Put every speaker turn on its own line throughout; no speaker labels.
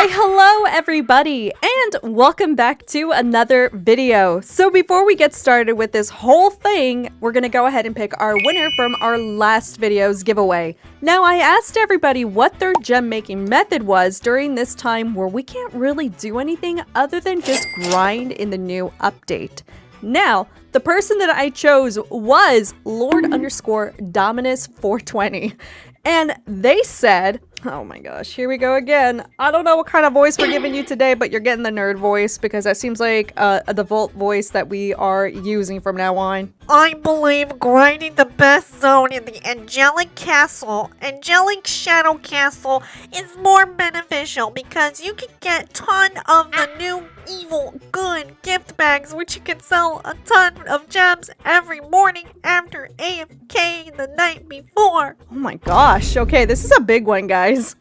Why, hello everybody, and welcome back to another video. So before we get started with this whole thing, we're gonna go ahead and pick our winner from our last video's giveaway. Now, I asked everybody what their gem making method was during this time where we can't really do anything other than just grind in the new update. Now, the person that I chose was Lord_Dominus420. And they said, oh my gosh, here we go again. I don't know what kind of voice we're giving you today, but you're getting the nerd voice because that seems like a default voice that we are using from now on.
I believe grinding the best zone in the Angelic Castle, Angelic Shadow Castle, is more beneficial because you can get a ton of the new evil good gift bags, which you can sell a ton of gems every morning after AFK the night before.
Oh my gosh, okay, this is a big one, guys.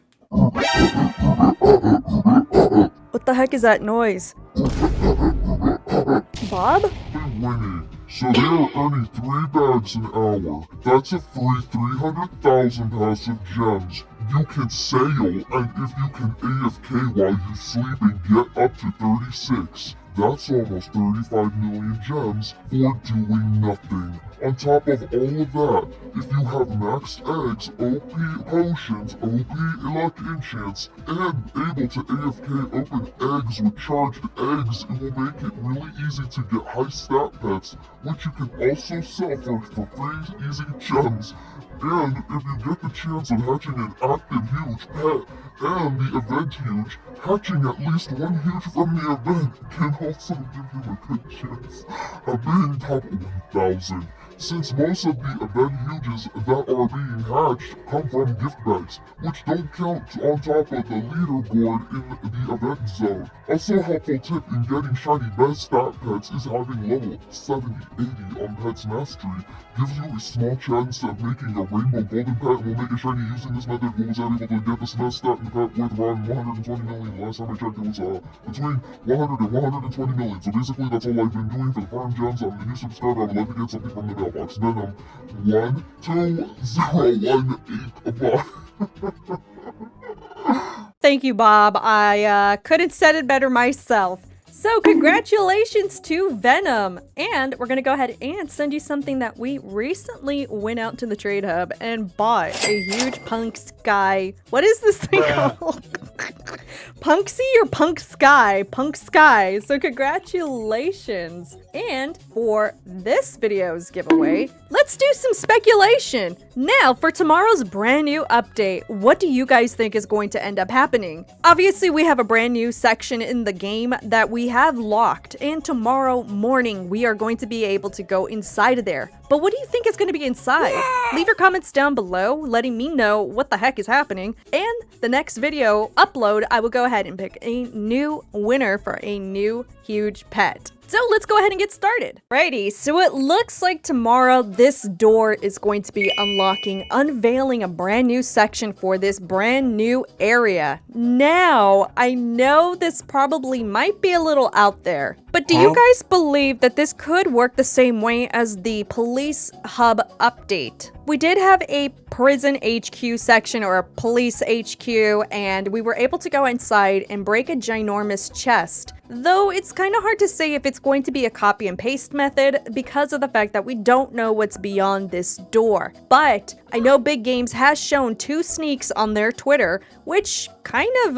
What the heck is that noise? Bob?
Winning. So they are earning 3 bags an hour. That's a free 300,000 passive gems. You can sail, and if you can AFK while you sleep and get up to 36, that's almost 35 million gems for doing nothing. On top of all of that, if you have maxed eggs, OP potions, OP luck enchants, and able to AFK open eggs with charged eggs, it will make it really easy to get high stat pets, which you can also sell for free easy gems. And if you get the chance of hatching an active huge pet, and the event huge, hatching at least one huge from the event can also give you a good chance of being top 1000. Since most of the event huges that are being hatched come from gift bags, which don't count on top of the leaderboard in the event zone. Also, helpful tip in getting shiny best stat pets is having level 70, 80 on Pets Mastery. Gives you a small chance of making a rainbow golden pet and will make it shiny using this method. Was able to get the best stat in the pet worth around 120 million. Last time I checked, it was between 100 and 120 million. So basically, that's all I've been doing for the farm gems. I'm a new subscriber. I would like to get something from the mailbox. Venom 12018.
Thank you, Bob. I couldn't said it better myself. So congratulations to Venom. And we're going to go ahead and send you something that we recently went out to the trade hub and bought. A huge punk sky. What is this thing called? Punksy or Punk Sky? Punk Sky. So congratulations. And for this video's giveaway, let's do some speculation. Now, for tomorrow's brand new update, what do you guys think is going to end up happening? Obviously, we have a brand new section in the game that we have locked, and tomorrow morning, we are going to be able to go inside of there. But what do you think is going to be inside? Leave your comments down below, letting me know what the heck is happening. And the next video upload, I will go ahead and pick a new winner for a new huge pet. So let's go ahead and get started. Righty, so it looks like tomorrow this door is going to be unveiling a brand new section for this brand new area. Now, I know this probably might be a little out there, but do you guys believe that this could work the same way as the police hub update? We did have a prison HQ section or a police HQ, and we were able to go inside and break a ginormous chest. Though it's kind of hard to say if it's going to be a copy and paste method because of the fact that we don't know what's beyond this door. But I know Big Games has shown 2 sneaks on their Twitter, which kind of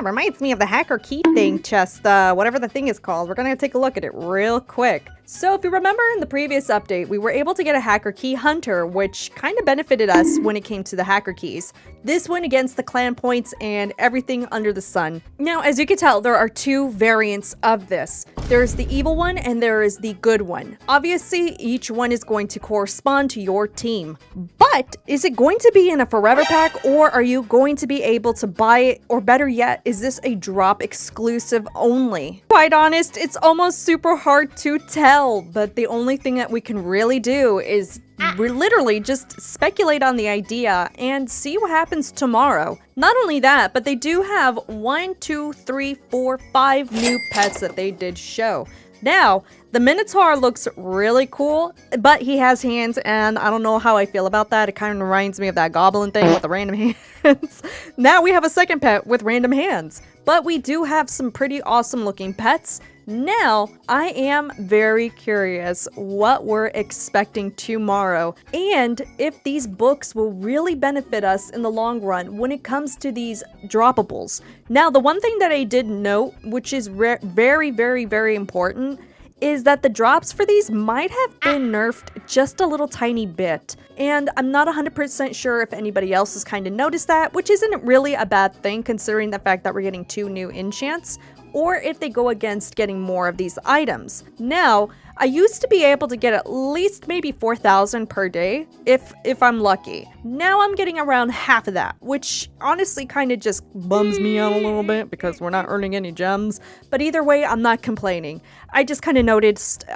reminds me of the hacker key thing chest, whatever the thing is called. We're gonna take a look at it real quick. So if you remember in the previous update, we were able to get a hacker key hunter, which kind of benefited us when it came to the hacker keys. This went against the clan points and everything under the sun. Now, as you can tell, there are 2 variants of this. There's the evil one and there is the good one. Obviously, each one is going to correspond to your team. But is it going to be in a forever pack, or are you going to be able to buy it? Or better yet, is this a drop exclusive only? Quite honest, it's almost super hard to tell. But the only thing that we can really do is literally just speculate on the idea and see what happens tomorrow. Not only that, but they do have 1, 2, 3, 4, 5 new pets that they did show. Now, The Minotaur looks really cool, but he has hands, and I don't know how I feel about that. It kind of reminds me of that goblin thing with the random hands. Now we have a second pet with random hands, but we do have some pretty awesome looking pets. Now, I am very curious what we're expecting tomorrow and if these books will really benefit us in the long run when it comes to these droppables. Now, the one thing that I did note, which is very, very, very important, is that the drops for these might have been nerfed just a little tiny bit. And I'm not 100% sure if anybody else has kind of noticed that, which isn't really a bad thing considering the fact that we're getting 2 new enchants, or if they go against getting more of these items. Now, I used to be able to get at least maybe 4,000 per day if I'm lucky. Now I'm getting around half of that, which honestly kind of just bums me out a little bit because we're not earning any gems. But either way, I'm not complaining. I just kind of noticed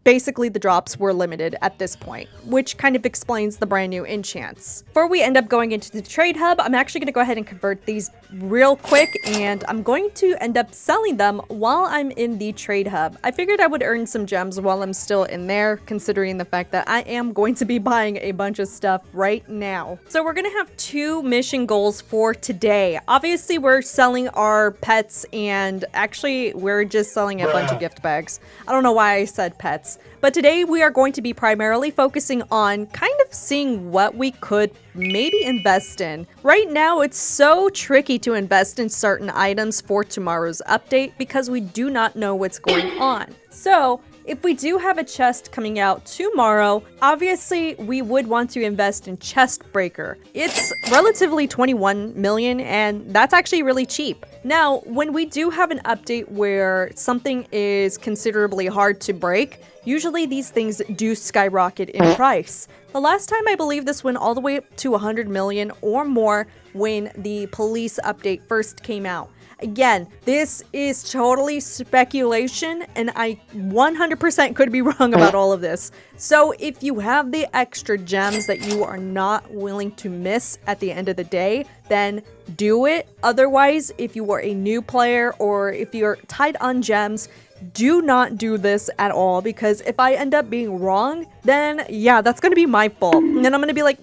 basically the drops were limited at this point, which kind of explains the brand new enchants. Before we end up going into the trade hub, I'm actually going to go ahead and convert these real quick, and I'm going to end up selling them while I'm in the trade hub. I figured I would earn some gems while I'm still in there, considering the fact that I am going to be buying a bunch of stuff right now. So we're going to have 2 mission goals for today. Obviously, we're selling our pets, and actually, we're just selling a bunch of gift bags. I don't know why I said pets, but today we are going to be primarily focusing on kind of seeing what we could maybe invest in. Right now, it's so tricky to invest in certain items for tomorrow's update because we do not know what's going on. So, if we do have a chest coming out tomorrow, obviously we would want to invest in Chest Breaker. It's relatively 21 million, and that's actually really cheap. Now, when we do have an update where something is considerably hard to break, usually these things do skyrocket in price. The last time I believe this went all the way up to 100 million or more when the police update first came out. Again, this is totally speculation, and I 100% could be wrong about all of this. So if you have the extra gems that you are not willing to miss at the end of the day, then do it. Otherwise, if you are a new player or if you're tight on gems, do not do this at all, because if I end up being wrong, then yeah, that's gonna be my fault. And then I'm gonna be like,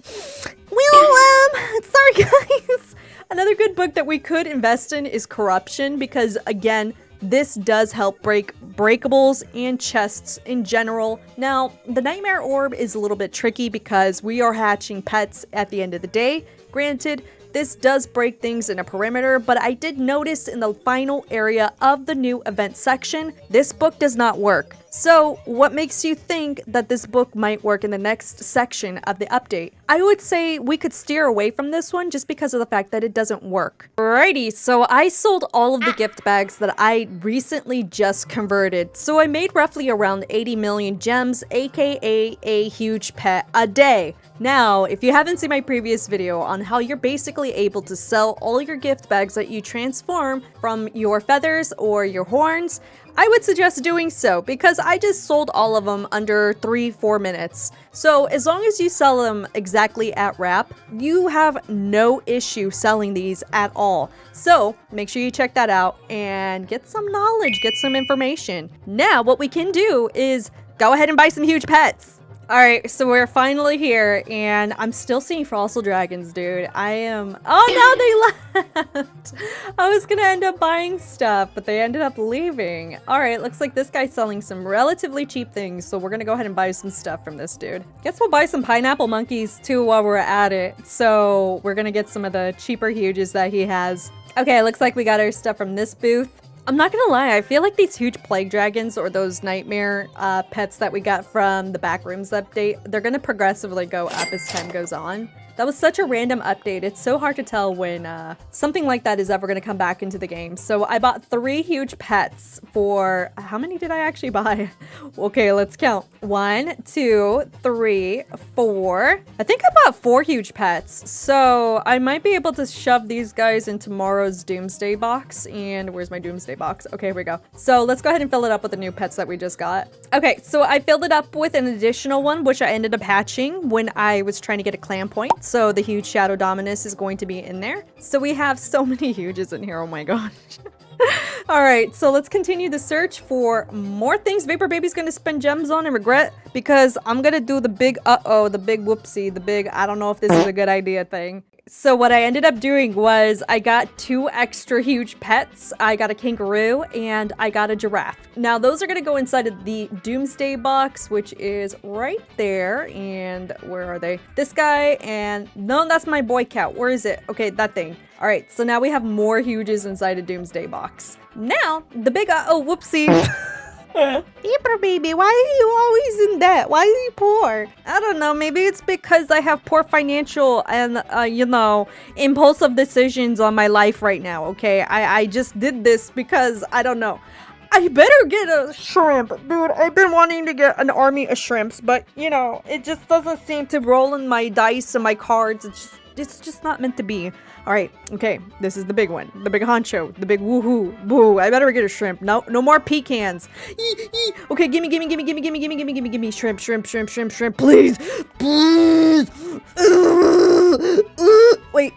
well, sorry guys. Another good book that we could invest in is Corruption, because again, this does help break breakables and chests in general. Now, the Nightmare Orb is a little bit tricky because we are hatching pets at the end of the day. Granted, this does break things in a perimeter, but I did notice in the final area of the new event section, this book does not work. So, what makes you think that this book might work in the next section of the update? I would say we could steer away from this one just because of the fact that it doesn't work. Alrighty, so I sold all of the gift bags that I recently just converted. So I made roughly around 80 million gems, aka a huge pet a day. Now, if you haven't seen my previous video on how you're basically able to sell all your gift bags that you transform from your feathers or your horns, I would suggest doing so because I just sold all of them under 3-4 minutes. So as long as you sell them exactly at wrap, you have no issue selling these at all. So make sure you check that out and get some knowledge, get some information. Now what we can do is go ahead and buy some huge pets. Alright, so we're finally here, and I'm still seeing fossil dragons, dude. Oh no, they left! I was gonna end up buying stuff, but they ended up leaving. Alright, looks like this guy's selling some relatively cheap things, so we're gonna go ahead and buy some stuff from this dude. Guess we'll buy some pineapple monkeys, too, while we're at it. So, we're gonna get some of the cheaper huges that he has. Okay, looks like we got our stuff from this booth. I'm not gonna lie, I feel like these huge plague dragons or those nightmare pets that we got from the Backrooms update, they're gonna progressively go up as time goes on. That was such a random update. It's so hard to tell when something like that is ever going to come back into the game. So I bought 3 huge pets for... How many did I actually buy? Okay, let's count. 1, 2, 3, 4. I think I bought 4 huge pets. So I might be able to shove these guys in tomorrow's Doomsday box. And where's my Doomsday box? Okay, here we go. So let's go ahead and fill it up with the new pets that we just got. Okay, so I filled it up with an additional one, which I ended up hatching when I was trying to get a clan point. So the huge Shadow Dominus is going to be in there. So we have so many huges in here. Oh my gosh. All right, so let's continue the search for more things Vapor Baby's gonna spend gems on and regret, because I'm gonna do the big the big whoopsie, the big I don't know if this is a good idea thing. So what I ended up doing was I got 2 extra huge pets. I got a kangaroo and I got a giraffe. Now those are gonna go inside of the Doomsday box, which is right there. And where are they? This guy and no, that's my boy cat. Where is it? Okay, that thing. All right, so now we have more huges inside a Doomsday box. Now the big whoopsie. Vapor Baby, why are you always in debt? Why are you poor? I don't know, maybe it's because I have poor financial and, impulsive decisions on my life right now, okay? I just did this because, I don't know. I better get a shrimp. Dude, I've been wanting to get an army of shrimps, but, it just doesn't seem to roll in my dice and my cards. It's just not meant to be. All right, okay, this is the big one, the big honcho, the big woohoo, boo. I better get a shrimp. No more pecans. Okay, gimme, shrimp, please. Wait.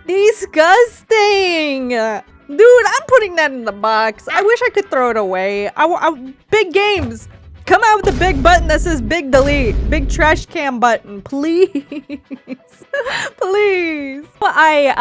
Disgusting. Dude, I'm putting that in the box. I wish I could throw it away. Big games. Come out with the big button that says big delete. Big trash can button, please. Please. Well, I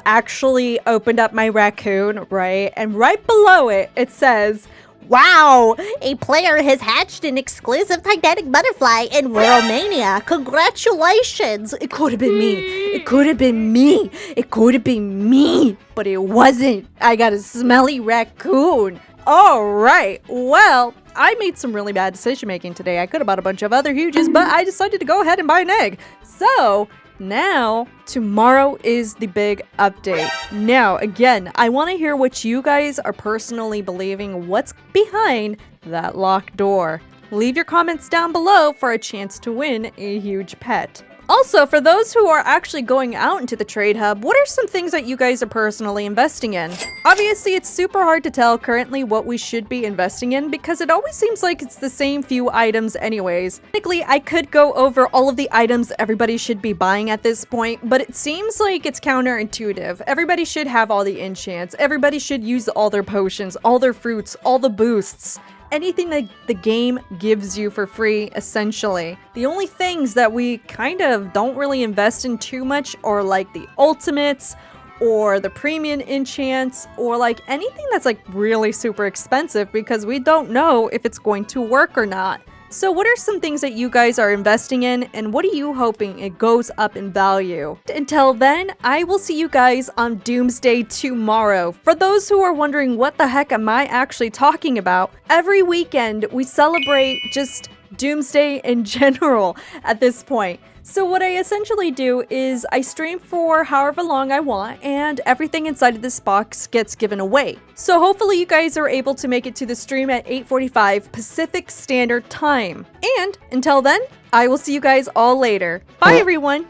actually opened up my raccoon, right? And right below it, it says,
Wow, a player has hatched an exclusive Titanic butterfly in Romania. Congratulations.
it could have been me. It could have been me. It could have been me. But it wasn't. I got a smelly raccoon. All right. Well, I made some really bad decision making today. I could have bought a bunch of other huges, but I decided to go ahead and buy an egg. So now, tomorrow is the big update. Now, again, I want to hear what you guys are personally believing. What's behind that locked door? Leave your comments down below for a chance to win a huge pet. Also, for those who are actually going out into the trade hub, what are some things that you guys are personally investing in? Obviously, it's super hard to tell currently what we should be investing in because it always seems like it's the same few items anyways. Technically, I could go over all of the items everybody should be buying at this point, but it seems like it's counterintuitive. Everybody should have all the enchants. Everybody should use all their potions, all their fruits, all the boosts. Anything that the game gives you for free, essentially. The only things that we kind of don't really invest in too much are like the ultimates or the premium enchants or like anything that's like really super expensive because we don't know if it's going to work or not. So what are some things that you guys are investing in and what are you hoping it goes up in value? Until then, I will see you guys on Doomsday tomorrow. For those who are wondering what the heck am I actually talking about, every weekend we celebrate just Doomsday in general at this point. So what I essentially do is I stream for however long I want and everything inside of this box gets given away. So hopefully you guys are able to make it to the stream at 8:45 Pacific Standard Time. And until then, I will see you guys all later. Bye everyone!